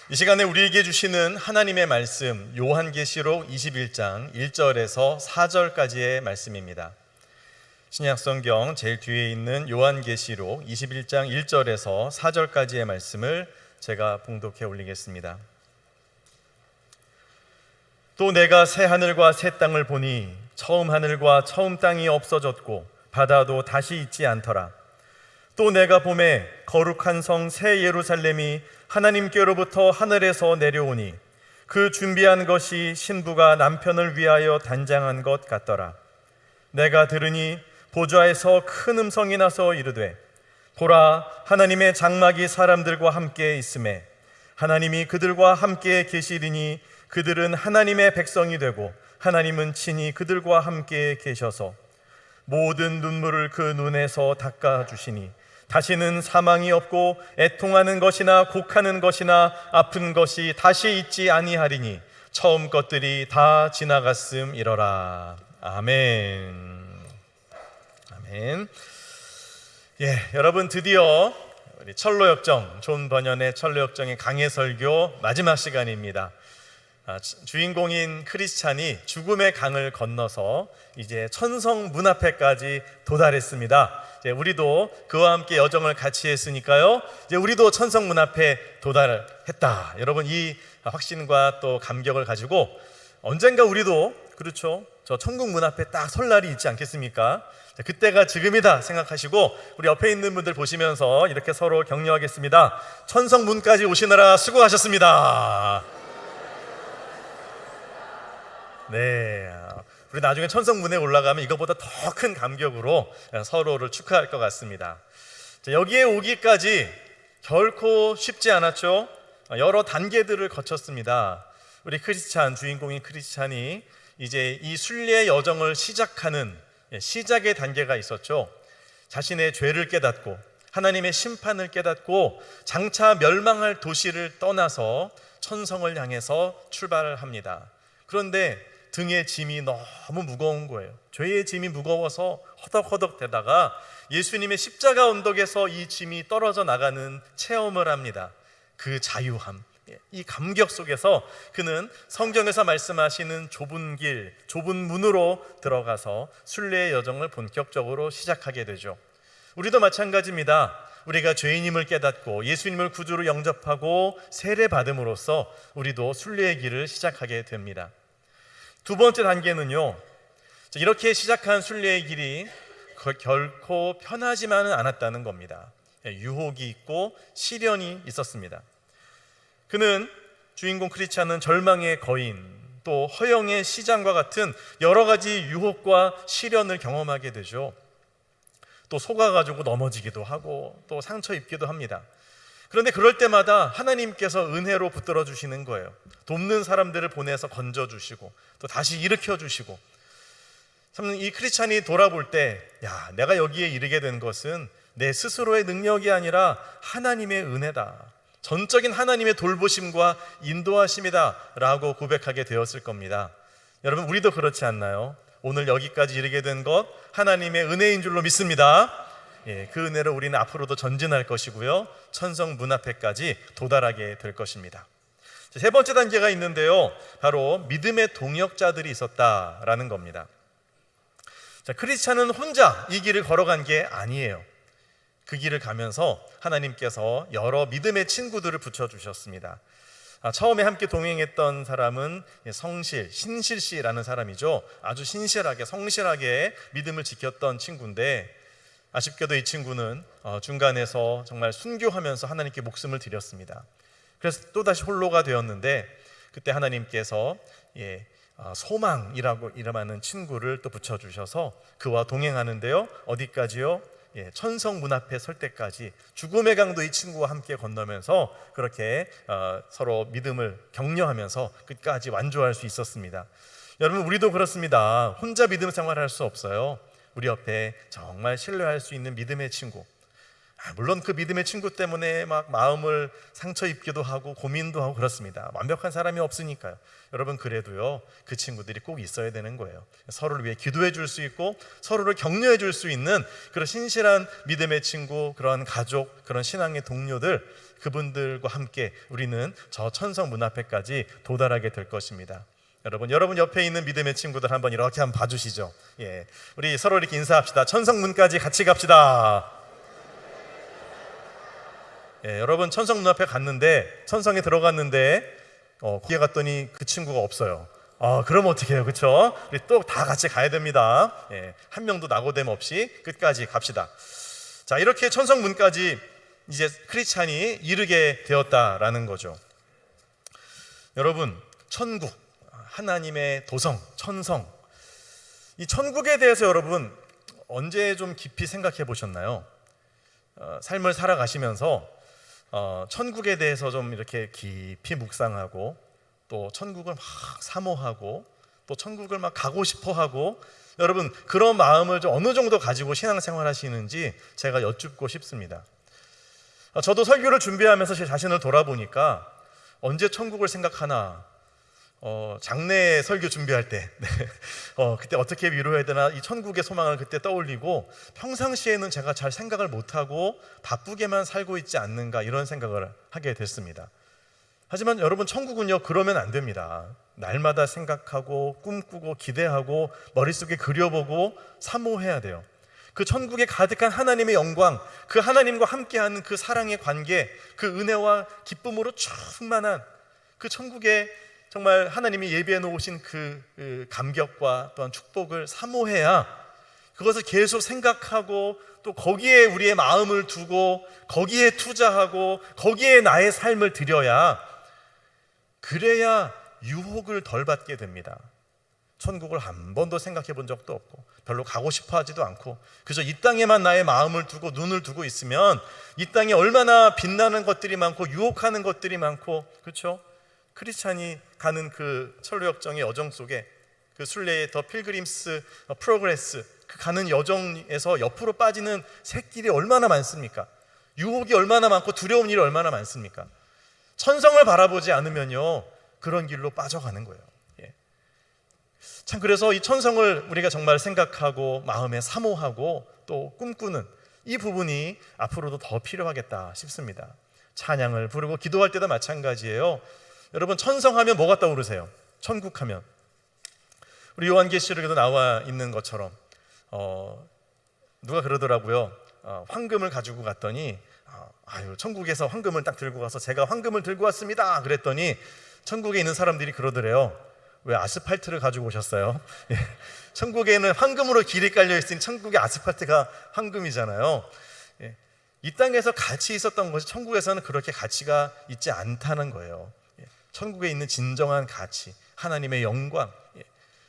이 시간에 우리에게 주시는 하나님의 말씀 요한계시록 21장 1절에서 4절까지의 말씀입니다. 신약성경 제일 뒤에 있는 요한계시록 21장 1절에서 4절까지의 말씀을 제가 봉독해 올리겠습니다. 또 내가 새 하늘과 새 땅을 보니 처음 하늘과 처음 땅이 없어졌고 바다도 다시 있지 않더라. 또 내가 보매 거룩한 성 새 예루살렘이 하나님께로부터 하늘에서 내려오니 그 준비한 것이 신부가 남편을 위하여 단장한 것 같더라. 내가 들으니 보좌에서 큰 음성이 나서 이르되 보라, 하나님의 장막이 사람들과 함께 있음에 하나님이 그들과 함께 계시리니 그들은 하나님의 백성이 되고 하나님은 친히 그들과 함께 계셔서 모든 눈물을 그 눈에서 닦아주시니 다시는 사망이 없고 애통하는 것이나 곡하는 것이나 아픈 것이 다시 있지 아니하리니 처음 것들이 다 지나갔음이러라. 아멘. 아멘. 여러분, 드디어 우리 철로역정, 존 버년의 철로역정의 강해 설교 마지막 시간입니다. 주인공인 크리스찬이 죽음의 강을 건너서 이제 천성 문 앞에까지 도달했습니다. 이제 우리도 그와 함께 여정을 같이 했으니까요, 이제 우리도 천성 문 앞에 도달했다. 여러분, 이 확신과 또 감격을 가지고 언젠가 우리도, 그렇죠, 저 천국 문 앞에 딱 설 날이 있지 않겠습니까? 그때가 지금이다 생각하시고 우리 옆에 있는 분들 보시면서 이렇게 서로 격려하겠습니다. 천성 문까지 오시느라 수고하셨습니다. 네, 우리 나중에 천성문에 올라가면 이거보다 더 큰 감격으로 서로를 축하할 것 같습니다. 여기에 오기까지 결코 쉽지 않았죠. 여러 단계들을 거쳤습니다. 우리 크리스찬, 주인공인 크리스찬이 이제 이 순례의 여정을 시작하는 시작의 단계가 있었죠. 자신의 죄를 깨닫고 하나님의 심판을 깨닫고 장차 멸망할 도시를 떠나서 천성을 향해서 출발을 합니다. 그런데 등에 짐이 너무 무거운 거예요. 죄의 짐이 무거워서 허덕허덕 대다가 예수님의 십자가 언덕에서 이 짐이 떨어져 나가는 체험을 합니다. 그 자유함, 이 감격 속에서 그는 성경에서 말씀하시는 좁은 길, 좁은 문으로 들어가서 순례의 여정을 본격적으로 시작하게 되죠. 우리도 마찬가지입니다. 우리가 죄인임을 깨닫고 예수님을 구주로 영접하고 세례받음으로써 우리도 순례의 길을 시작하게 됩니다. 두 번째 단계는요, 이렇게 시작한 순례의 길이 결코 편하지만은 않았다는 겁니다. 유혹이 있고 시련이 있었습니다. 그는, 주인공 크리스찬은 절망의 거인, 또 허영의 시장과 같은 여러 가지 유혹과 시련을 경험하게 되죠. 또 속아가지고 넘어지기도 하고 또 상처 입기도 합니다. 그런데 그럴 때마다 하나님께서 은혜로 붙들어 주시는 거예요. 돕는 사람들을 보내서 건져주시고 또 다시 일으켜 주시고. 참, 이 크리스찬이 돌아볼 때, 내가 여기에 이르게 된 것은 내 스스로의 능력이 아니라 하나님의 은혜다, 전적인 하나님의 돌보심과 인도하심이다 라고 고백하게 되었을 겁니다. 여러분, 우리도 그렇지 않나요? 오늘 여기까지 이르게 된 것 하나님의 은혜인 줄로 믿습니다. 그 은혜로 우리는 앞으로도 전진할 것이고요, 천성 문 앞에까지 도달하게 될 것입니다. 세 번째 단계가 있는데요, 바로 믿음의 동역자들이 있었다라는 겁니다. 크리스찬은 혼자 이 길을 걸어간 게 아니에요. 그 길을 가면서 하나님께서 여러 믿음의 친구들을 붙여주셨습니다. 처음에 함께 동행했던 사람은 신실 씨라는 사람이죠. 아주 신실하게, 성실하게 믿음을 지켰던 친구인데, 아쉽게도 이 친구는 중간에서 정말 순교하면서 하나님께 목숨을 드렸습니다. 그래서 또다시 홀로가 되었는데, 그때 하나님께서 소망이라고 이름하는 친구를 또 붙여주셔서 그와 동행하는데요, 어디까지요? 천성 문 앞에 설 때까지 죽음의 강도 이 친구와 함께 건너면서 그렇게 서로 믿음을 격려하면서 끝까지 완주할 수 있었습니다. 여러분, 우리도 그렇습니다. 혼자 믿음 생활할 수 없어요. 우리 옆에 정말 신뢰할 수 있는 믿음의 친구, 물론 그 믿음의 친구 때문에 막 마음을 상처 입기도 하고 고민도 하고 그렇습니다. 완벽한 사람이 없으니까요. 여러분, 그래도요, 그 친구들이 꼭 있어야 되는 거예요. 서로를 위해 기도해 줄 수 있고 서로를 격려해 줄 수 있는 그런 신실한 믿음의 친구, 그런 가족, 그런 신앙의 동료들, 그분들과 함께 우리는 저 천성 문 앞에까지 도달하게 될 것입니다. 여러분 옆에 있는 믿음의 친구들 한번 이렇게 한번 봐주시죠. 예, 우리 서로 이렇게 인사합시다. 천성문까지 같이 갑시다. 예, 여러분, 천성 문 앞에 갔는데, 천성에 들어갔는데 거기에 갔더니 그 친구가 없어요. 그럼 어떻게 해요? 그렇죠? 우리 또 다 같이 가야 됩니다. 예, 한 명도 낙오됨 없이 끝까지 갑시다. 자, 이렇게 천성 문까지 이제 크리스찬이 이르게 되었다라는 거죠. 여러분, 천국, 하나님의 도성, 천성, 이 천국에 대해서 여러분 언제 좀 깊이 생각해 보셨나요? 삶을 살아가시면서 천국에 대해서 좀 이렇게 깊이 묵상하고, 또 천국을 막 사모하고, 또 천국을 막 가고 싶어 하고, 여러분 그런 마음을 좀 어느 정도 가지고 신앙생활 하시는지 제가 여쭙고 싶습니다. 저도 설교를 준비하면서 제 자신을 돌아보니까 언제 천국을 생각하나, 장례 설교 준비할 때 그때 어떻게 위로해야 되나, 이 천국의 소망을 그때 떠올리고, 평상시에는 제가 잘 생각을 못하고 바쁘게만 살고 있지 않는가, 이런 생각을 하게 됐습니다. 하지만 여러분, 천국은요 그러면 안 됩니다. 날마다 생각하고 꿈꾸고 기대하고 머릿속에 그려보고 사모해야 돼요. 그 천국에 가득한 하나님의 영광, 그 하나님과 함께하는 그 사랑의 관계, 그 은혜와 기쁨으로 충만한 그 천국에 정말 하나님이 예비해 놓으신 그 감격과 또한 축복을 사모해야, 그것을 계속 생각하고 또 거기에 우리의 마음을 두고 거기에 투자하고 거기에 나의 삶을 들여야, 그래야 유혹을 덜 받게 됩니다. 천국을 한 번도 생각해 본 적도 없고 별로 가고 싶어 하지도 않고 그저 이 땅에만 나의 마음을 두고 눈을 두고 있으면, 이 땅에 얼마나 빛나는 것들이 많고 유혹하는 것들이 많고, 그렇죠? 크리스찬이 가는 그 철로역정의 여정 속에, 그 순례의 더 필그림스 프로그레스, 그 가는 여정에서 옆으로 빠지는 새길이 얼마나 많습니까? 유혹이 얼마나 많고 두려운 일이 얼마나 많습니까? 천성을 바라보지 않으면요 그런 길로 빠져가는 거예요. 참, 그래서 이 천성을 우리가 정말 생각하고 마음에 사모하고 또 꿈꾸는 이 부분이 앞으로도 더 필요하겠다 싶습니다. 찬양을 부르고 기도할 때도 마찬가지예요. 여러분, 천성하면 뭐가 떠오르세요? 천국하면 우리 요한계시록에도 나와 있는 것처럼 누가 그러더라고요. 황금을 가지고 갔더니 천국에서 황금을 딱 들고 가서 제가 황금을 들고 왔습니다 그랬더니 천국에 있는 사람들이 그러더래요. 왜 아스팔트를 가지고 오셨어요? 천국에는 황금으로 길이 깔려 있으니 천국의 아스팔트가 황금이잖아요. 이 땅에서 가치 있었던 것이 천국에서는 그렇게 가치가 있지 않다는 거예요. 천국에 있는 진정한 가치, 하나님의 영광,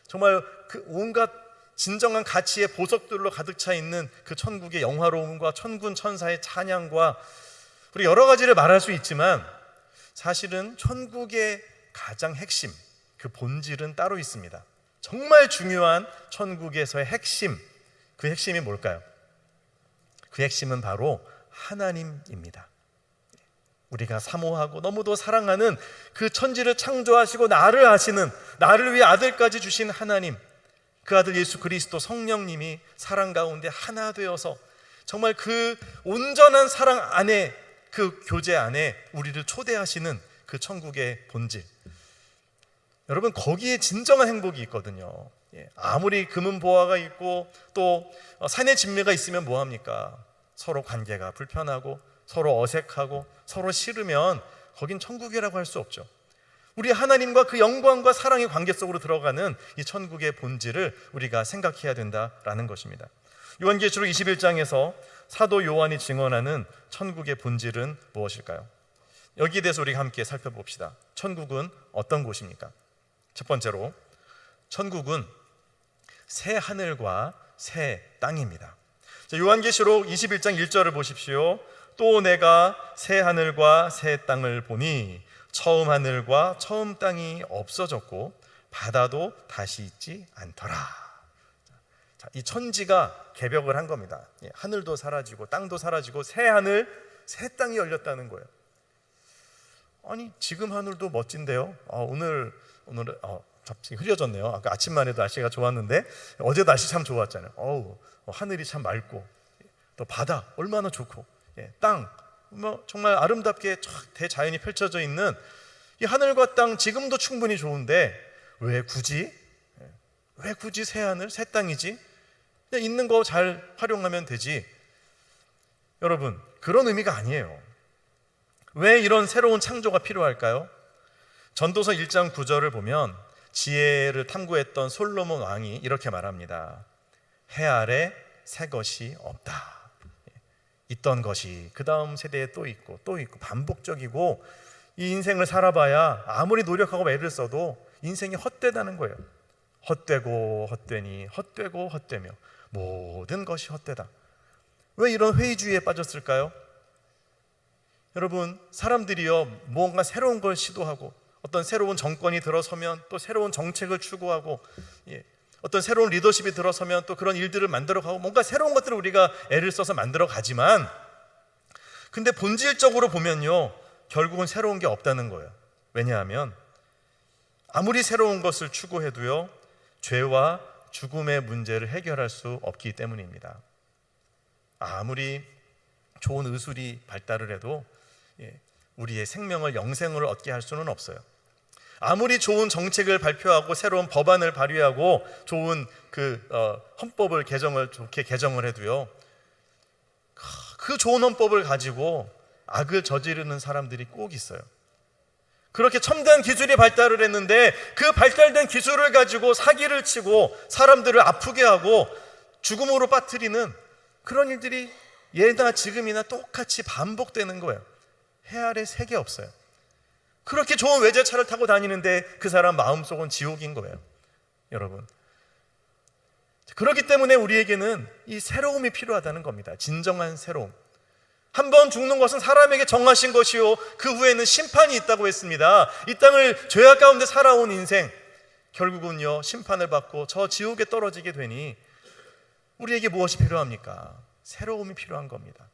정말 그 온갖 진정한 가치의 보석들로 가득 차 있는 그 천국의 영화로움과 천군 천사의 찬양과, 우리 여러 가지를 말할 수 있지만 사실은 천국의 가장 핵심, 그 본질은 따로 있습니다. 정말 중요한 천국에서의 핵심, 그 핵심이 뭘까요? 그 핵심은 바로 하나님입니다. 우리가 사모하고 너무도 사랑하는 그 천지를 창조하시고 나를 하시는, 나를 위해 아들까지 주신 하나님, 그 아들 예수 그리스도 성령님이 사랑 가운데 하나 되어서 정말 그 온전한 사랑 안에, 그 교제 안에 우리를 초대하시는 그 천국의 본질, 여러분 거기에 진정한 행복이 있거든요. 아무리 금은 보화가 있고 또 산의 진미가 있으면 뭐합니까? 서로 관계가 불편하고 서로 어색하고 서로 싫으면 거긴 천국이라고 할 수 없죠. 우리 하나님과 그 영광과 사랑의 관계 속으로 들어가는 이 천국의 본질을 우리가 생각해야 된다라는 것입니다. 요한계시록 21장에서 사도 요한이 증언하는 천국의 본질은 무엇일까요? 여기에 대해서 우리가 함께 살펴봅시다. 천국은 어떤 곳입니까? 첫 번째로, 천국은 새 하늘과 새 땅입니다. 요한계시록 21장 1절을 보십시오. 또 내가 새 하늘과 새 땅을 보니 처음 하늘과 처음 땅이 없어졌고 바다도 다시 있지 않더라. 자, 이 천지가 개벽을 한 겁니다. 하늘도 사라지고 땅도 사라지고 새 하늘, 새 땅이 열렸다는 거예요. 아니 지금 하늘도 멋진데요. 오늘 갑자기 흐려졌네요. 아까 아침만 해도 날씨가 좋았는데 어제 날씨 참 좋았잖아요. 하늘이 참 맑고 또 바다 얼마나 좋고 땅 정말 아름답게 대자연이 펼쳐져 있는 이 하늘과 땅 지금도 충분히 좋은데 왜 굳이 새 하늘 새 땅이지? 그냥 있는 거 잘 활용하면 되지. 여러분 그런 의미가 아니에요. 왜 이런 새로운 창조가 필요할까요? 전도서 1장 9절을 보면 지혜를 탐구했던 솔로몬 왕이 이렇게 말합니다. 해 아래 새 것이 없다. 있던 것이 그 다음 세대에 또 있고 반복적이고 이 인생을 살아봐야 아무리 노력하고 애를 써도 인생이 헛되다는 거예요. 헛되고 헛되니 헛되고 헛되며 모든 것이 헛되다. 왜 이런 회의주의에 빠졌을까요? 여러분 사람들이요 뭔가 새로운 걸 시도하고 어떤 새로운 정권이 들어서면 또 새로운 정책을 추구하고 어떤 새로운 리더십이 들어서면 또 그런 일들을 만들어가고 뭔가 새로운 것들을 우리가 애를 써서 만들어가지만 근데 본질적으로 보면요 결국은 새로운 게 없다는 거예요. 왜냐하면 아무리 새로운 것을 추구해도요 죄와 죽음의 문제를 해결할 수 없기 때문입니다. 아무리 좋은 의술이 발달을 해도 우리의 생명을 영생을 얻게 할 수는 없어요. 아무리 좋은 정책을 발표하고 새로운 법안을 발의하고 좋은 헌법을 좋게 개정을 해도요 그 좋은 헌법을 가지고 악을 저지르는 사람들이 꼭 있어요. 그렇게 첨단 기술이 발달을 했는데 그 발달된 기술을 가지고 사기를 치고 사람들을 아프게 하고 죽음으로 빠뜨리는 그런 일들이 예나 지금이나 똑같이 반복되는 거예요. 해 아래 색이 없어요. 그렇게 좋은 외제차를 타고 다니는데 그 사람 마음속은 지옥인 거예요. 여러분 그렇기 때문에 우리에게는 이 새로움이 필요하다는 겁니다. 진정한 새로움. 한 번 죽는 것은 사람에게 정하신 것이요 그 후에는 심판이 있다고 했습니다. 이 땅을 죄악 가운데 살아온 인생 결국은요 심판을 받고 저 지옥에 떨어지게 되니 우리에게 무엇이 필요합니까? 새로움이 필요한 겁니다.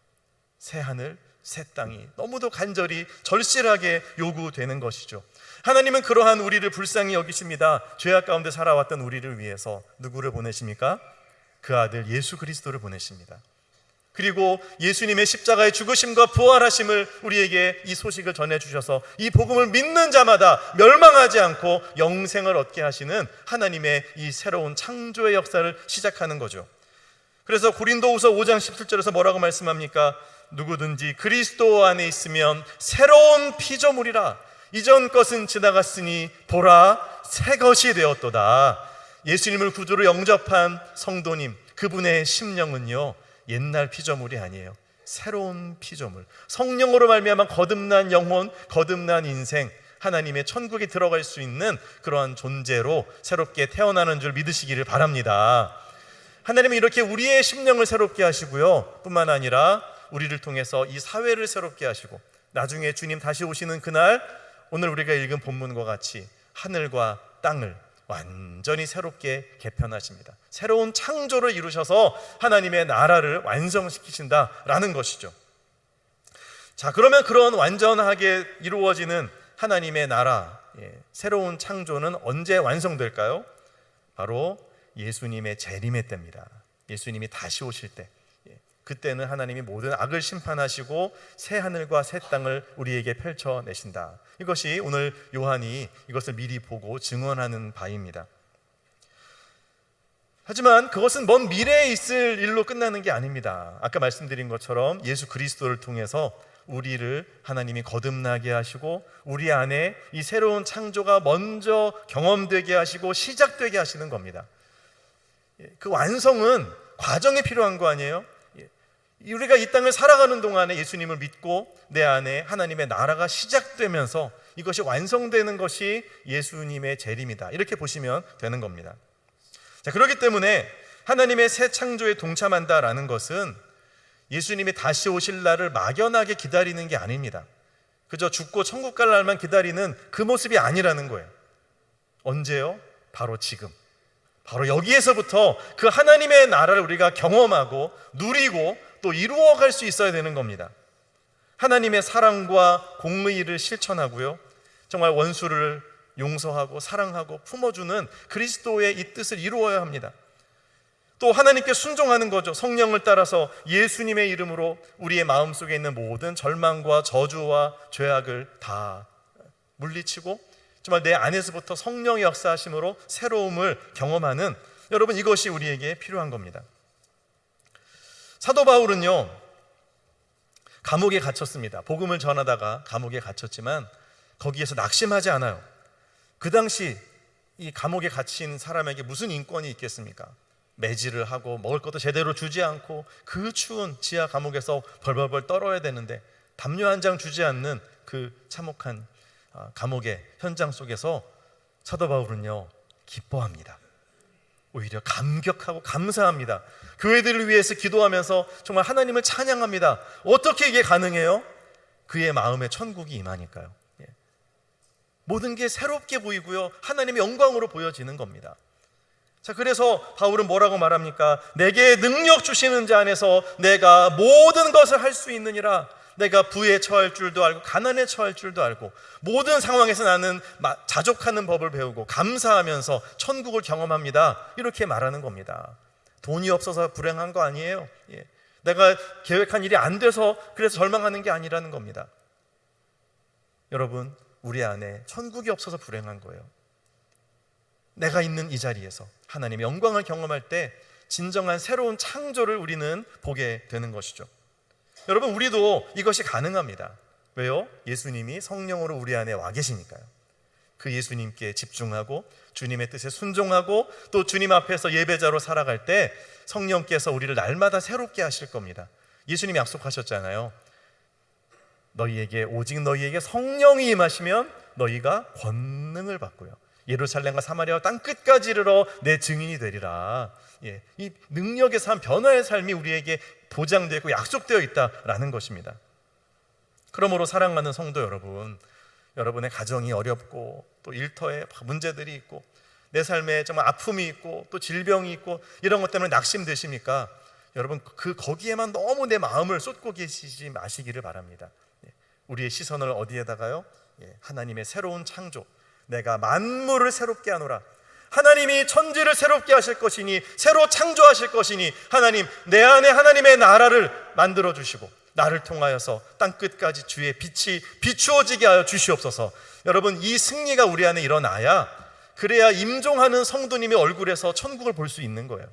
새 하늘 새 땅이 너무도 간절히 절실하게 요구되는 것이죠. 하나님은 그러한 우리를 불쌍히 여기십니다. 죄악 가운데 살아왔던 우리를 위해서 누구를 보내십니까? 그 아들 예수 그리스도를 보내십니다. 그리고 예수님의 십자가의 죽으심과 부활하심을 우리에게 이 소식을 전해주셔서 이 복음을 믿는 자마다 멸망하지 않고 영생을 얻게 하시는 하나님의 이 새로운 창조의 역사를 시작하는 거죠. 그래서 고린도후서 5장 17절에서 뭐라고 말씀합니까? 누구든지 그리스도 안에 있으면 새로운 피조물이라. 이전 것은 지나갔으니 보라 새 것이 되었도다. 예수님을 구주로 영접한 성도님, 그분의 심령은요 옛날 피조물이 아니에요. 새로운 피조물, 성령으로 말미암아 거듭난 영혼, 거듭난 인생, 하나님의 천국에 들어갈 수 있는 그러한 존재로 새롭게 태어나는 줄 믿으시기를 바랍니다. 하나님은 이렇게 우리의 심령을 새롭게 하시고요 뿐만 아니라 우리를 통해서 이 사회를 새롭게 하시고 나중에 주님 다시 오시는 그날 오늘 우리가 읽은 본문과 같이 하늘과 땅을 완전히 새롭게 개편하십니다. 새로운 창조를 이루셔서 하나님의 나라를 완성시키신다라는 것이죠. 자, 그러면 그런 완전하게 이루어지는 하나님의 나라, 새로운 창조는 언제 완성될까요? 바로 예수님의 재림의 때입니다. 예수님이 다시 오실 때, 그때는 하나님이 모든 악을 심판하시고 새 하늘과 새 땅을 우리에게 펼쳐내신다. 이것이 오늘 요한이 이것을 미리 보고 증언하는 바입니다. 하지만 그것은 먼 미래에 있을 일로 끝나는 게 아닙니다. 아까 말씀드린 것처럼 예수 그리스도를 통해서 우리를 하나님이 거듭나게 하시고 우리 안에 이 새로운 창조가 먼저 경험되게 하시고 시작되게 하시는 겁니다. 그 완성은 과정이 필요한 거 아니에요? 우리가 이 땅을 살아가는 동안에 예수님을 믿고 내 안에 하나님의 나라가 시작되면서 이것이 완성되는 것이 예수님의 재림이다. 이렇게 보시면 되는 겁니다. 자, 그렇기 때문에 하나님의 새 창조에 동참한다라는 것은 예수님이 다시 오실 날을 막연하게 기다리는 게 아닙니다. 그저 죽고 천국 갈 날만 기다리는 그 모습이 아니라는 거예요. 언제요? 바로 지금. 바로 여기에서부터 그 하나님의 나라를 우리가 경험하고 누리고 또 이루어갈 수 있어야 되는 겁니다. 하나님의 사랑과 공의를 실천하고요, 정말 원수를 용서하고 사랑하고 품어주는 그리스도의 이 뜻을 이루어야 합니다. 또 하나님께 순종하는 거죠. 성령을 따라서 예수님의 이름으로 우리의 마음속에 있는 모든 절망과 저주와 죄악을 다 물리치고 정말 내 안에서부터 성령의 역사하심으로 새로움을 경험하는, 여러분, 이것이 우리에게 필요한 겁니다. 사도 바울은요, 감옥에 갇혔습니다. 복음을 전하다가 감옥에 갇혔지만 거기에서 낙심하지 않아요. 그 당시 이 감옥에 갇힌 사람에게 무슨 인권이 있겠습니까? 매질을 하고 먹을 것도 제대로 주지 않고 그 추운 지하 감옥에서 벌벌벌 떨어야 되는데 담요 한 장 주지 않는 그 참혹한 감옥의 현장 속에서 사도 바울은요, 기뻐합니다. 오히려 감격하고 감사합니다. 교회들을 위해서 기도하면서 정말 하나님을 찬양합니다. 어떻게 이게 가능해요? 그의 마음에 천국이 임하니까요. 모든 게 새롭게 보이고요, 하나님의 영광으로 보여지는 겁니다. 자, 그래서 바울은 뭐라고 말합니까? 내게 능력 주시는 자 안에서 내가 모든 것을 할 수 있느니라. 내가 부에 처할 줄도 알고 가난에 처할 줄도 알고 모든 상황에서 나는 자족하는 법을 배우고 감사하면서 천국을 경험합니다. 이렇게 말하는 겁니다. 돈이 없어서 불행한 거 아니에요. 내가 계획한 일이 안 돼서 그래서 절망하는 게 아니라는 겁니다. 여러분, 우리 안에 천국이 없어서 불행한 거예요. 내가 있는 이 자리에서 하나님의 영광을 경험할 때 진정한 새로운 창조를 우리는 보게 되는 것이죠. 여러분, 우리도 이것이 가능합니다. 왜요? 예수님이 성령으로 우리 안에 와 계시니까요. 그 예수님께 집중하고 주님의 뜻에 순종하고 또 주님 앞에서 예배자로 살아갈 때 성령께서 우리를 날마다 새롭게 하실 겁니다. 예수님이 약속하셨잖아요. 오직 너희에게 성령이 임하시면 너희가 권능을 받고요, 예루살렘과 사마리아와 땅 끝까지 이르러 내 증인이 되리라. 이 능력의 삶, 변화의 삶이 우리에게 보장되어 있고 약속되어 있다라는 것입니다. 그러므로 사랑하는 성도 여러분, 여러분의 가정이 어렵고 또 일터에 문제들이 있고 내 삶에 정말 아픔이 있고 또 질병이 있고 이런 것 때문에 낙심되십니까? 여러분, 거기에만 너무 내 마음을 쏟고 계시지 마시기를 바랍니다. 우리의 시선을 어디에다가요? 하나님의 새로운 창조, 내가 만물을 새롭게 하노라. 하나님이 천지를 새롭게 하실 것이니 새로 창조하실 것이니 하나님, 내 안에 하나님의 나라를 만들어 주시고 나를 통하여서 땅끝까지 주의 빛이 비추어지게 하여 주시옵소서. 여러분, 이 승리가 우리 안에 일어나야, 그래야 임종하는 성도님의 얼굴에서 천국을 볼 수 있는 거예요.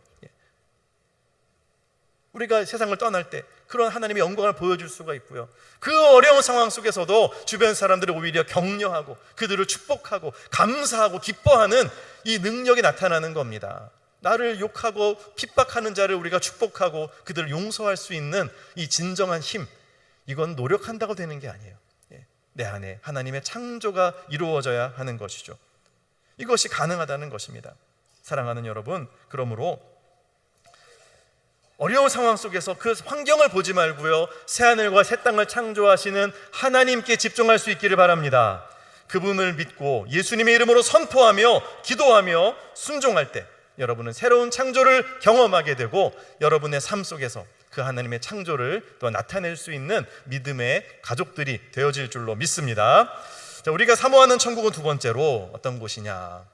우리가 세상을 떠날 때 그런 하나님의 영광을 보여줄 수가 있고요, 그 어려운 상황 속에서도 주변 사람들을 오히려 격려하고 그들을 축복하고 감사하고 기뻐하는 이 능력이 나타나는 겁니다. 나를 욕하고 핍박하는 자를 우리가 축복하고 그들을 용서할 수 있는 이 진정한 힘, 이건 노력한다고 되는 게 아니에요. 내 안에 하나님의 창조가 이루어져야 하는 것이죠. 이것이 가능하다는 것입니다. 사랑하는 여러분, 그러므로 어려운 상황 속에서 그 환경을 보지 말고요, 새하늘과 새 땅을 창조하시는 하나님께 집중할 수 있기를 바랍니다. 그분을 믿고 예수님의 이름으로 선포하며 기도하며 순종할 때 여러분은 새로운 창조를 경험하게 되고 여러분의 삶 속에서 그 하나님의 창조를 또 나타낼 수 있는 믿음의 가족들이 되어질 줄로 믿습니다. 자, 우리가 사모하는 천국은 두 번째로 어떤 곳이냐?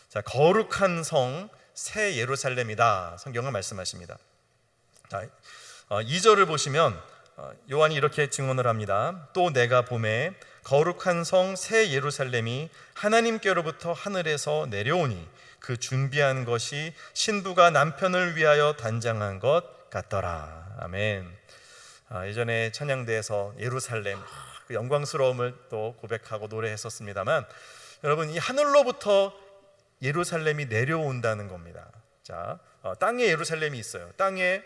자, 거룩한 성 새 예루살렘이다. 성경은 말씀하십니다. 자, 2절을 보시면 요한이 이렇게 증언을 합니다. 또 내가 보매 거룩한 성 새 예루살렘이 하나님께로부터 하늘에서 내려오니 그 준비한 것이 신부가 남편을 위하여 단장한 것 같더라. 아멘. 예전에 찬양대에서 예루살렘 그 영광스러움을 또 고백하고 노래했었습니다만, 여러분, 이 하늘로부터 예루살렘이 내려온다는 겁니다. 자, 땅에 예루살렘이 있어요. 땅에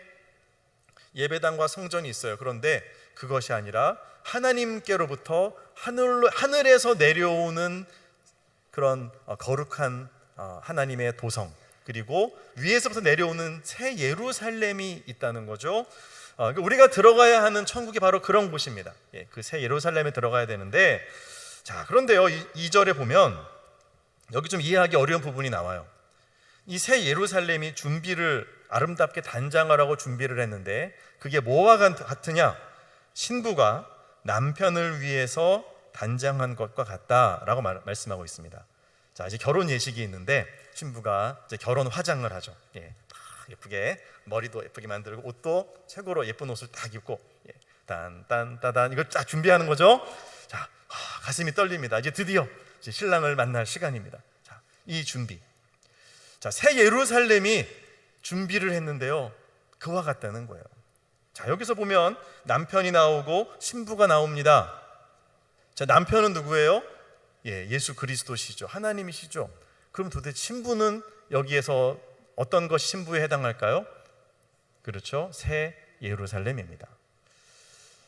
예배당과 성전이 있어요. 그런데 그것이 아니라 하나님께로부터 하늘에서 내려오는 그런 거룩한 하나님의 도성, 그리고 위에서부터 내려오는 새 예루살렘이 있다는 거죠. 우리가 들어가야 하는 천국이 바로 그런 곳입니다. 그 새 예루살렘에 들어가야 되는데, 자, 그런데요, 2절에 보면 여기 좀 이해하기 어려운 부분이 나와요. 이 새 예루살렘이 준비를 아름답게 단장하라고 준비를 했는데 그게 뭐와 같으냐? 신부가 남편을 위해서 단장한 것과 같다라고 말씀하고 있습니다. 자, 이제 결혼 예식이 있는데 신부가 이제 결혼 화장을 하죠. 예쁘게 머리도 예쁘게 만들고 옷도 최고로 예쁜 옷을 딱 입고 딴딴따단 이걸 딱 준비하는 거죠. 자, 가슴이 떨립니다. 이제 드디어 이제 신랑을 만날 시간입니다. 자, 이 준비. 자, 새 예루살렘이 준비를 했는데요. 그와 같다는 거예요. 자, 여기서 보면 남편이 나오고 신부가 나옵니다. 자, 남편은 누구예요? 예수 그리스도시죠. 하나님이시죠. 그럼 도대체 신부는 여기에서 어떤 것이 신부에 해당할까요? 그렇죠. 새 예루살렘입니다.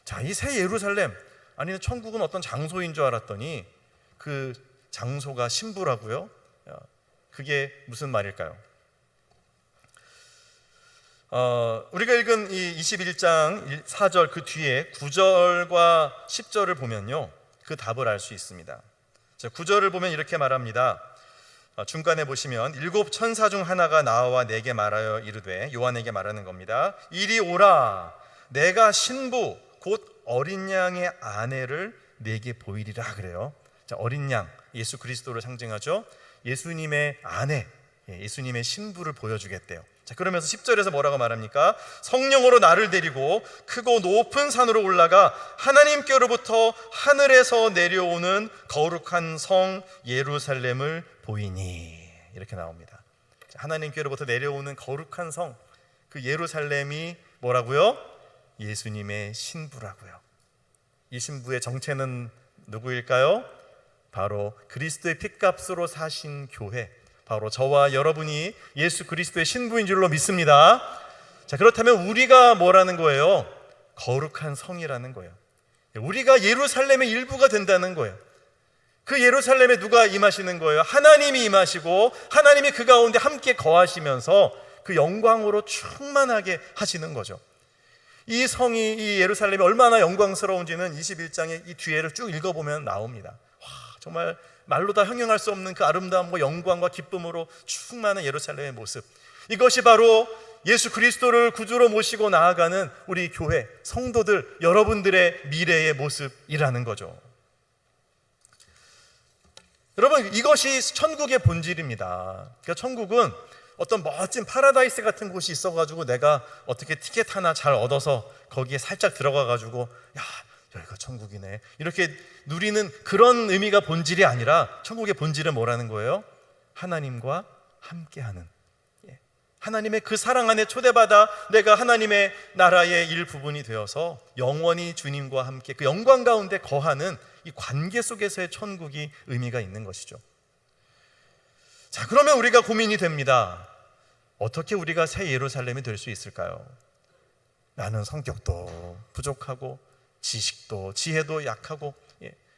자, 이 새 예루살렘, 아니 천국은 어떤 장소인 줄 알았더니 그 장소가 신부라고요? 그게 무슨 말일까요? 우리가 읽은 이 21장 4절 그 뒤에 9절과 10절을 보면요, 그 답을 알 수 있습니다. 자, 9절을 보면 이렇게 말합니다. 중간에 보시면 일곱 천사 중 하나가 나와 내게 말하여 이르되, 요한에게 말하는 겁니다. 이리 오라, 내가 신부 곧 어린 양의 아내를 내게 보이리라 그래요. 자, 어린 양, 예수 그리스도를 상징하죠. 예수님의 아내, 예수님의 신부를 보여주겠대요. 자, 그러면서 10절에서 뭐라고 말합니까? 성령으로 나를 데리고 크고 높은 산으로 올라가 하나님께로부터 하늘에서 내려오는 거룩한 성 예루살렘을 보이니, 이렇게 나옵니다. 자, 하나님께로부터 내려오는 거룩한 성, 그 예루살렘이 뭐라고요? 예수님의 신부라고요. 이 신부의 정체는 누구일까요? 바로 그리스도의 핏값으로 사신 교회, 바로 저와 여러분이 예수 그리스도의 신부인 줄로 믿습니다. 자, 그렇다면 우리가 뭐라는 거예요? 거룩한 성이라는 거예요. 우리가 예루살렘의 일부가 된다는 거예요. 그 예루살렘에 누가 임하시는 거예요? 하나님이 임하시고 하나님이 그 가운데 함께 거하시면서 그 영광으로 충만하게 하시는 거죠. 이 성이, 이 예루살렘이 얼마나 영광스러운지는 21장의 이 뒤에를 쭉 읽어보면 나옵니다. 와, 정말 말로 다 형용할 수 없는 그 아름다움과 영광과 기쁨으로 충만한 예루살렘의 모습, 이것이 바로 예수 그리스도를 구주로 모시고 나아가는 우리 교회 성도들 여러분들의 미래의 모습이라는 거죠. 여러분, 이것이 천국의 본질입니다. 그러니까 천국은 어떤 멋진 파라다이스 같은 곳이 있어가지고 내가 어떻게 티켓 하나 잘 얻어서 거기에 살짝 들어가가지고 야, 여기가 천국이네 이렇게 누리는 그런 의미가 본질이 아니라, 천국의 본질은 뭐라는 거예요? 하나님과 함께하는, 하나님의 그 사랑 안에 초대받아 내가 하나님의 나라의 일부분이 되어서 영원히 주님과 함께 그 영광 가운데 거하는 이 관계 속에서의 천국이 의미가 있는 것이죠. 자, 그러면 우리가 고민이 됩니다. 어떻게 우리가 새 예루살렘이 될 수 있을까요? 나는 성격도 부족하고 지식도 지혜도 약하고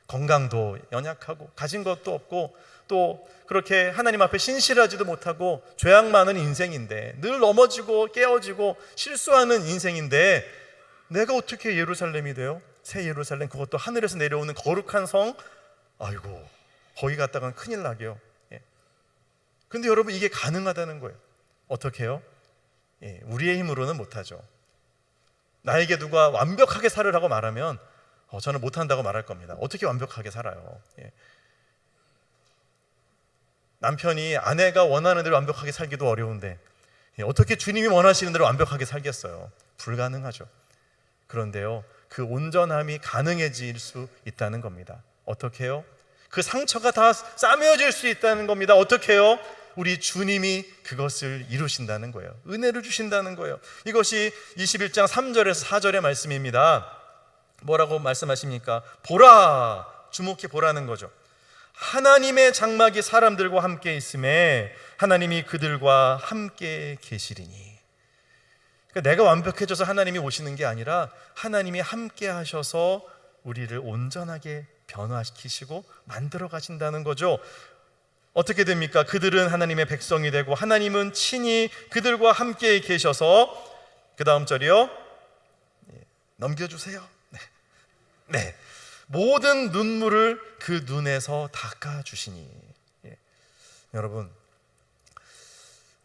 건강도 연약하고 가진 것도 없고 또 그렇게 하나님 앞에 신실하지도 못하고 죄악 많은 인생인데, 늘 넘어지고 깨어지고 실수하는 인생인데 내가 어떻게 예루살렘이 돼요? 새 예루살렘, 그것도 하늘에서 내려오는 거룩한 성. 아이고, 거기 갔다간 큰일 나게요. 근데 여러분, 이게 가능하다는 거예요. 어떻게 해요? 우리의 힘으로는 못하죠. 나에게 누가 완벽하게 살으라고 말하면 저는 못한다고 말할 겁니다. 어떻게 완벽하게 살아요? 남편이 아내가 원하는 대로 완벽하게 살기도 어려운데 어떻게 주님이 원하시는 대로 완벽하게 살겠어요? 불가능하죠. 그런데요, 그 온전함이 가능해질 수 있다는 겁니다. 어떻게 해요? 그 상처가 다 싸매어질 수 있다는 겁니다. 어떻게 해요? 우리 주님이 그것을 이루신다는 거예요. 은혜를 주신다는 거예요. 이것이 21장 3절에서 4절의 말씀입니다. 뭐라고 말씀하십니까? 보라, 주목해 보라는 거죠. 하나님의 장막이 사람들과 함께 있음에 하나님이 그들과 함께 계시리니. 그러니까 내가 완벽해져서 하나님이 오시는 게 아니라 하나님이 함께 하셔서 우리를 온전하게 변화시키시고 만들어 가신다는 거죠. 어떻게 됩니까? 그들은 하나님의 백성이 되고 하나님은 친히 그들과 함께 계셔서, 그 다음 절이요, 넘겨주세요. 네. 모든 눈물을 그 눈에서 닦아주시니. 여러분,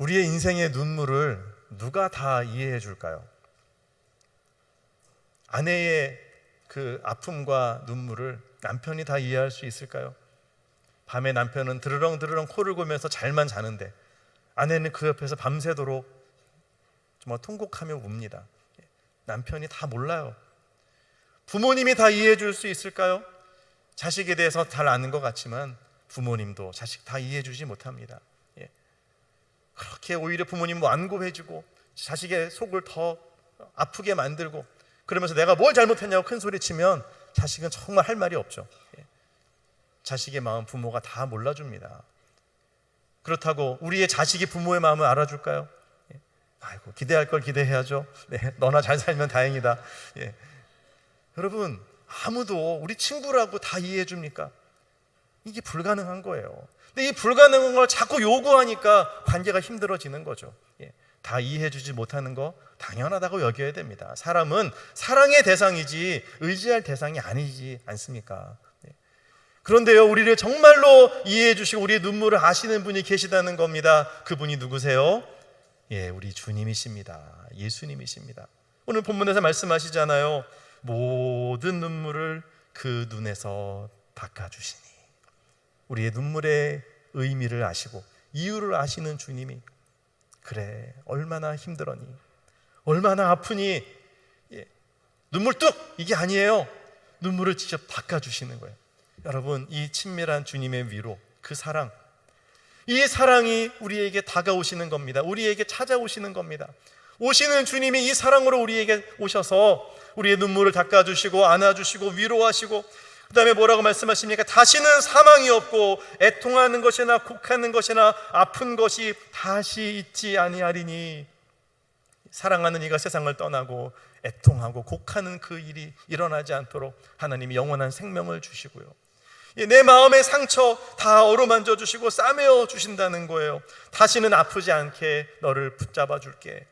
우리의 인생의 눈물을 누가 다 이해해 줄까요? 아내의 그 아픔과 눈물을 남편이 다 이해할 수 있을까요? 밤에 남편은 드르렁드르렁 코를 골면서 잘만 자는데 아내는 그 옆에서 밤새도록 정말 통곡하며 웁니다. 남편이 다 몰라요. 부모님이 다 이해해 줄 수 있을까요? 자식에 대해서 잘 아는 것 같지만 부모님도 자식 다 이해해 주지 못합니다. 그렇게 오히려 부모님 완고해지고 자식의 속을 더 아프게 만들고, 그러면서 내가 뭘 잘못했냐고 큰 소리치면 자식은 정말 할 말이 없죠. 자식의 마음 부모가 다 몰라줍니다. 그렇다고 우리의 자식이 부모의 마음을 알아줄까요? 아이고, 기대할 걸 기대해야죠. 너나 잘 살면 다행이다. 여러분, 아무도 우리 친구라고 다 이해해 줍니까? 이게 불가능한 거예요. 근데 이 불가능한 걸 자꾸 요구하니까 관계가 힘들어지는 거죠. 다 이해해 주지 못하는 거 당연하다고 여겨야 됩니다. 사람은 사랑의 대상이지 의지할 대상이 아니지 않습니까? 그런데요, 우리를 정말로 이해해 주시고 우리의 눈물을 아시는 분이 계시다는 겁니다. 그분이 누구세요? 우리 주님이십니다. 예수님이십니다. 오늘 본문에서 말씀하시잖아요. 모든 눈물을 그 눈에서 닦아주시니. 우리의 눈물의 의미를 아시고 이유를 아시는 주님이, 그래 얼마나 힘들었니, 얼마나 아프니, 눈물 뚝 이게 아니에요. 눈물을 직접 닦아주시는 거예요. 여러분, 이 친밀한 주님의 위로, 그 사랑, 이 사랑이 우리에게 다가오시는 겁니다. 우리에게 찾아오시는 겁니다. 오시는 주님이 이 사랑으로 우리에게 오셔서 우리의 눈물을 닦아주시고 안아주시고 위로하시고, 그 다음에 뭐라고 말씀하십니까? 다시는 사망이 없고 애통하는 것이나 곡하는 것이나 아픈 것이 다시 있지 아니하리니. 사랑하는 이가 세상을 떠나고 애통하고 곡하는 그 일이 일어나지 않도록 하나님이 영원한 생명을 주시고요, 내 마음의 상처 다 어루만져 주시고 싸매어 주신다는 거예요. 다시는 아프지 않게 너를 붙잡아 줄게.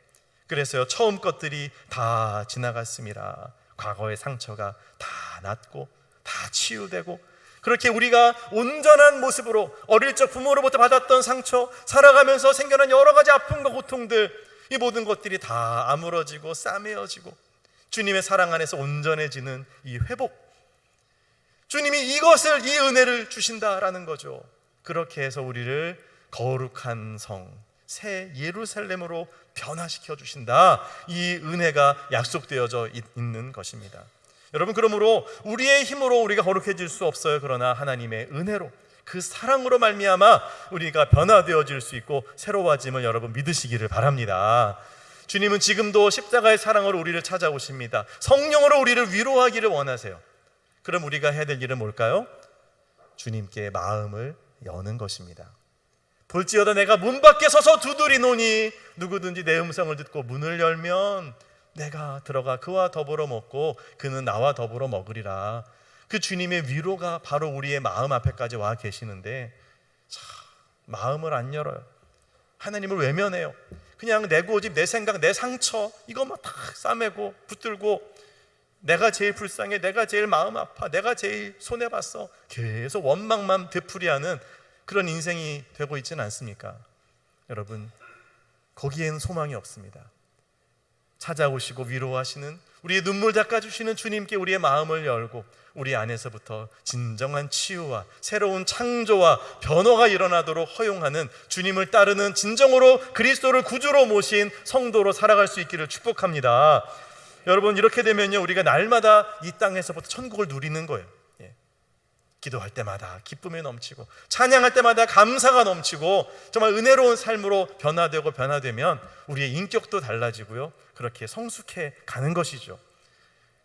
그래서요, 처음 것들이 다 지나갔습니다. 과거의 상처가 다 낫고 다 치유되고, 그렇게 우리가 온전한 모습으로 어릴 적 부모로부터 받았던 상처, 살아가면서 생겨난 여러 가지 아픔과 고통들, 이 모든 것들이 다 아물어지고 싸매어지고 주님의 사랑 안에서 온전해지는 이 회복, 주님이 이것을, 이 은혜를 주신다라는 거죠. 그렇게 해서 우리를 거룩한 성, 새 예루살렘으로 변화시켜 주신다. 이 은혜가 약속되어져 있는 것입니다. 여러분, 그러므로 우리의 힘으로 우리가 거룩해질 수 없어요. 그러나 하나님의 은혜로, 그 사랑으로 말미암아 우리가 변화되어질 수 있고 새로워짐을 여러분 믿으시기를 바랍니다. 주님은 지금도 십자가의 사랑으로 우리를 찾아오십니다. 성령으로 우리를 위로하기를 원하세요. 그럼 우리가 해야 될 일은 뭘까요? 주님께 마음을 여는 것입니다. 볼지어다 내가 문 밖에 서서 두드리노니 누구든지 내 음성을 듣고 문을 열면 내가 들어가 그와 더불어 먹고 그는 나와 더불어 먹으리라. 그 주님의 위로가 바로 우리의 마음 앞에까지 와 계시는데 참 마음을 안 열어요. 하나님을 외면해요. 그냥 내 고집, 내 생각, 내 상처 이것만 다 싸매고 붙들고 내가 제일 불쌍해, 내가 제일 마음 아파, 내가 제일 손해봤어, 계속 원망만 되풀이하는 그런 인생이 되고 있지는 않습니까? 여러분, 거기에는 소망이 없습니다. 찾아오시고 위로하시는, 우리의 눈물 닦아주시는 주님께 우리의 마음을 열고 우리 안에서부터 진정한 치유와 새로운 창조와 변화가 일어나도록 허용하는, 주님을 따르는 진정으로 그리스도를 구주로 모신 성도로 살아갈 수 있기를 축복합니다. 여러분, 이렇게 되면요, 우리가 날마다 이 땅에서부터 천국을 누리는 거예요. 기도할 때마다 기쁨이 넘치고 찬양할 때마다 감사가 넘치고 정말 은혜로운 삶으로 변화되면 우리의 인격도 달라지고요, 그렇게 성숙해 가는 것이죠.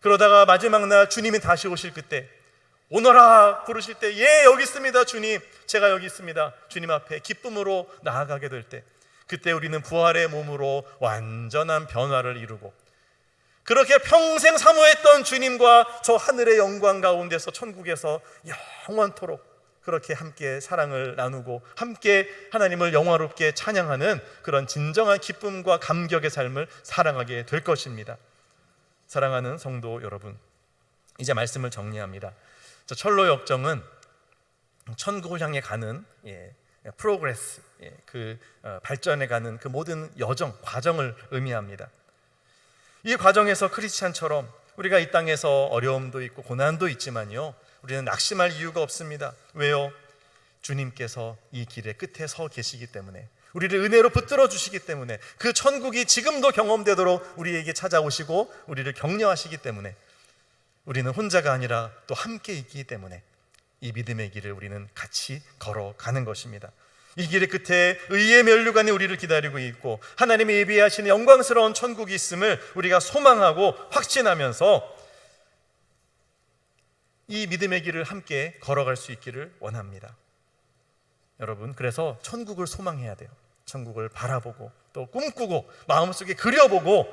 그러다가 마지막 날 주님이 다시 오실 그때, 오너라 부르실 때, 예 여기 있습니다 주님, 제가 여기 있습니다, 주님 앞에 기쁨으로 나아가게 될 때, 그때 우리는 부활의 몸으로 완전한 변화를 이루고 그렇게 평생 사모했던 주님과 저 하늘의 영광 가운데서 천국에서 영원토록 그렇게 함께 사랑을 나누고 함께 하나님을 영화롭게 찬양하는 그런 진정한 기쁨과 감격의 삶을 살아가게 될 것입니다. 사랑하는 성도 여러분, 이제 말씀을 정리합니다. 저 철로 역정은 천국을 향해 가는 프로그레스, 그 발전해가는 그 모든 여정, 과정을 의미합니다. 이 과정에서 크리스찬처럼 우리가 이 땅에서 어려움도 있고 고난도 있지만요, 우리는 낙심할 이유가 없습니다. 왜요? 주님께서 이 길의 끝에 서 계시기 때문에, 우리를 은혜로 붙들어 주시기 때문에, 그 천국이 지금도 경험되도록 우리에게 찾아오시고 우리를 격려하시기 때문에, 우리는 혼자가 아니라 또 함께 있기 때문에 이 믿음의 길을 우리는 같이 걸어가는 것입니다. 이 길의 끝에 의의 면류관이 우리를 기다리고 있고 하나님이 예비하시는 영광스러운 천국이 있음을 우리가 소망하고 확신하면서 이 믿음의 길을 함께 걸어갈 수 있기를 원합니다. 여러분, 그래서 천국을 소망해야 돼요. 천국을 바라보고 또 꿈꾸고 마음속에 그려보고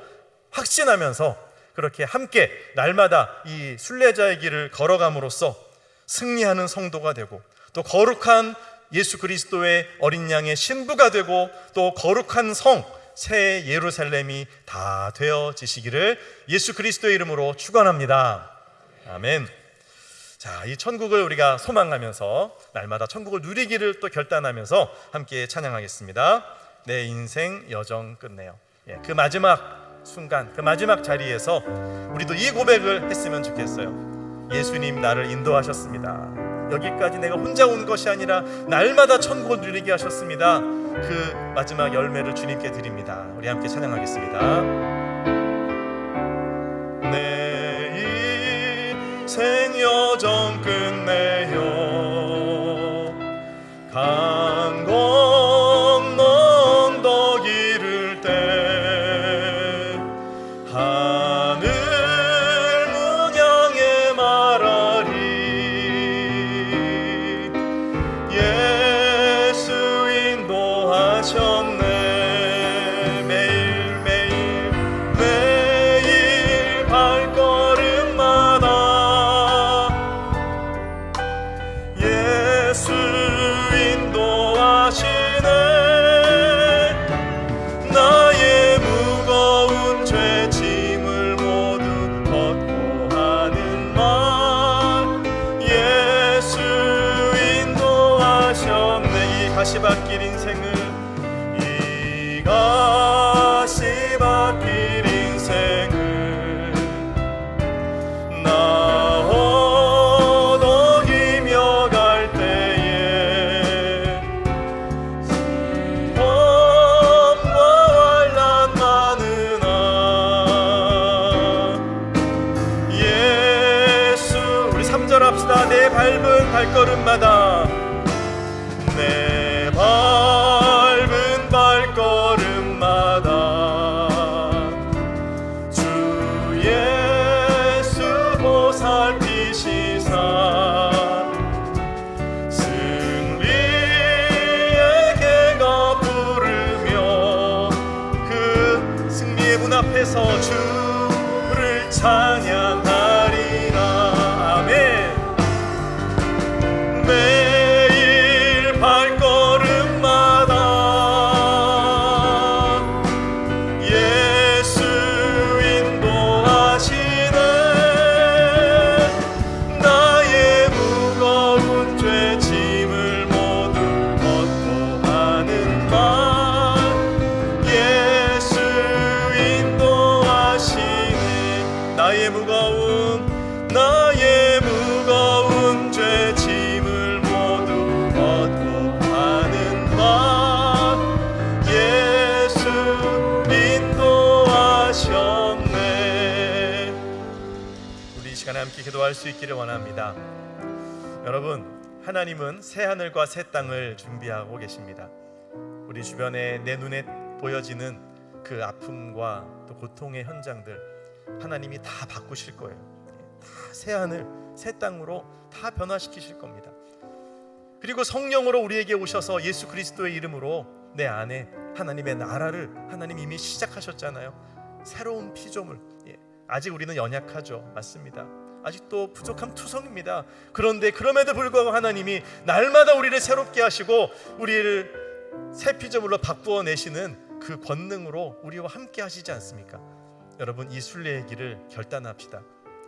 확신하면서 그렇게 함께 날마다 이 순례자의 길을 걸어감으로써 승리하는 성도가 되고, 또 거룩한 예수 그리스도의 어린 양의 신부가 되고, 또 거룩한 성 새 예루살렘이 다 되어지시기를 예수 그리스도의 이름으로 축원합니다. 아멘. 자, 이 천국을 우리가 소망하면서 날마다 천국을 누리기를 또 결단하면서 함께 찬양하겠습니다. 내 인생 여정 끝내요. 그 마지막 순간, 그 마지막 자리에서 우리도 이 고백을 했으면 좋겠어요. 예수님 나를 인도하셨습니다. 여기까지 내가 혼자 온 것이 아니라 날마다 천국을 누리게 하셨습니다. 그 마지막 열매를 주님께 드립니다. 우리 함께 찬양하겠습니다. 내 인생 여정 끝내요. 강 건너 언덕 이를 때 하늘 문 향해 말하리. 예수 인도하셨네. 매일 발걸음마다 예수 인도하시네. 나의 무거운 죄 짐을 모두 걷고 하는 말. 예수 인도하셨네. 이 가시밭길 인생을, 이 가시밭길 인생을 나 허덕이며 갈 때에 시험과 환난 많으나 예수, 우리 3절 합시다. 내 밟은 발걸음마다, 내 밟은 발걸음마다 주 예수 보살피시사 승리의 개가 부르며 그 승리의 문 앞에서 주를 찬양하리라. 아멘. 매일 발걸음마다 예수 인도하시네. 나의 무거운 죄 짐을 모두 걷고 하는 말. 예수 인도하시네. 나의 무거운 죄 짐을 모두 걷고 하는 말. 예수 인도하셨네. 우리 이 시간에 함께 기도할 수 있기를 원합니다. 여러분, 하나님은 새 하늘과 새 땅을 준비하고 계십니다. 우리 주변에 내 눈에 보여지는 그 아픔과 또 고통의 현장들, 하나님이 다 바꾸실 거예요. 다 새 하늘, 새 땅으로 다 변화시키실 겁니다. 그리고 성령으로 우리에게 오셔서 예수 그리스도의 이름으로 내 안에 하나님의 나라를 하나님이 이미 시작하셨잖아요. 새로운 피조물. 아직 우리는 연약하죠. 맞습니다. 아직도 부족함 투성입니다. 그런데 그럼에도 불구하고 하나님이 날마다 우리를 새롭게 하시고 우리를 새 피조물로 바꾸어 내시는 그 권능으로 우리와 함께 하시지 않습니까? 여러분, 이 순례의 길을 결단합시다.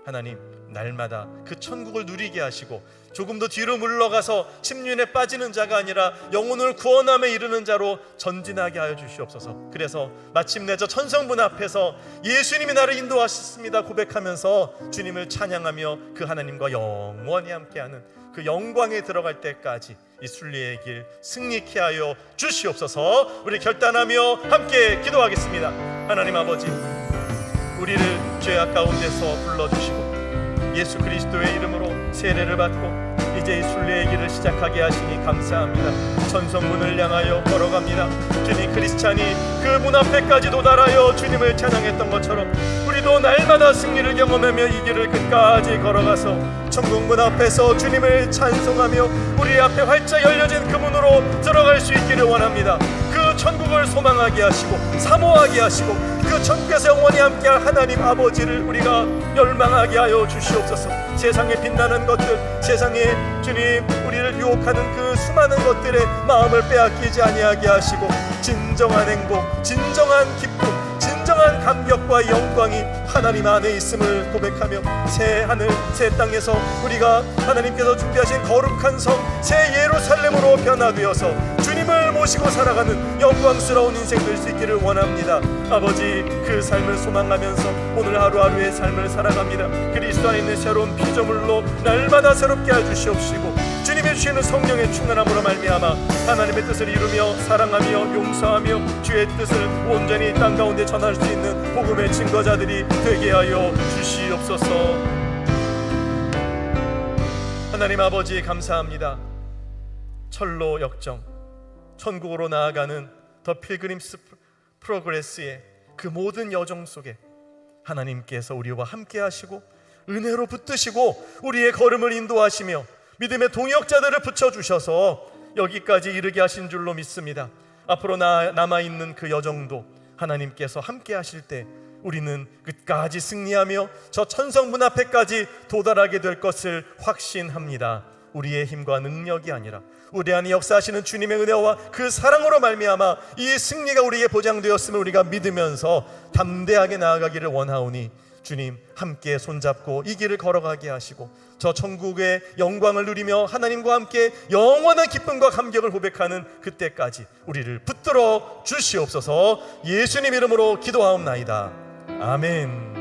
하나님, 날마다 그 천국을 누리게 하시고 조금도 뒤로 물러가서 침륜에 빠지는 자가 아니라 영혼을 구원함에 이르는 자로 전진하게 하여 주시옵소서. 그래서 마침내 저 천성문 앞에서 예수님이 나를 인도하셨습니다 고백하면서 주님을 찬양하며 그 하나님과 영원히 함께하는 그 영광에 들어갈 때까지 이 순례의 길 승리케 하여 주시옵소서. 우리 결단하며 함께 기도하겠습니다. 하나님 아버지, 우리를 죄악 가운데서 불러주시고 예수 그리스도의 이름으로 세례를 받고 이제 이 순례의 길을 시작하게 하시니 감사합니다. 천성문을 향하여 걸어갑니다. 주님, 크리스찬이 그 문 앞에까지 도달하여 주님을 찬양했던 것처럼 우리도 날마다 승리를 경험하며 이 길을 끝까지 걸어가서 천국문 앞에서 주님을 찬송하며 우리 앞에 활짝 열려진 그 문으로 들어갈 수 있기를 원합니다. 그 천국을 소망하게 하시고 사모하게 하시고 그 천국에서 영원히 함께할 하나님 아버지를 우리가 열망하게 하여 주시옵소서. 세상에 빛나는 것들, 세상에 주님 우리를 유혹하는 그 수많은 것들에 마음을 빼앗기지 아니하게 하시고 진정한 행복, 진정한 기쁨, 진정한 감격과 영광이 하나님 안에 있음을 고백하며 새 하늘 새 땅에서 우리가 하나님께서 준비하신 거룩한 성 새 예루살렘으로 변화되어서 주님을 모시고 살아가는 영광스러운 인생 될 수 있기를 원합니다. 아버지, 그 삶을 소망하면서 오늘 하루하루의 삶을 살아갑니다. 그리스도 안에 있는 새로운 피조물로 날마다 새롭게 해주시옵시고 주님이 주시는 성령의 충만함으로 말미암아 하나님의 뜻을 이루며 사랑하며 용서하며 주의 뜻을 온전히 땅 가운데 전할 수 있는 복음의 증거자들이 되게 하여 주시옵소서. 하나님 아버지, 감사합니다. 철로 역정 천국으로 나아가는 더 필그림스 프로그레스의 그 모든 여정 속에 하나님께서 우리와 함께 하시고 은혜로 붙드시고 우리의 걸음을 인도하시며 믿음의 동역자들을 붙여주셔서 여기까지 이르게 하신 줄로 믿습니다. 앞으로 남아있는 그 여정도 하나님께서 함께 하실 때 우리는 끝까지 승리하며 저 천성문 앞에까지 도달하게 될 것을 확신합니다. 우리의 힘과 능력이 아니라 우리 안에 역사하시는 주님의 은혜와 그 사랑으로 말미암아 이 승리가 우리에게 보장되었음을 우리가 믿으면서 담대하게 나아가기를 원하오니 주님, 함께 손잡고 이 길을 걸어가게 하시고 저 천국의 영광을 누리며 하나님과 함께 영원한 기쁨과 감격을 고백하는 그때까지 우리를 붙들어 주시옵소서. 예수님 이름으로 기도하옵나이다. 아멘.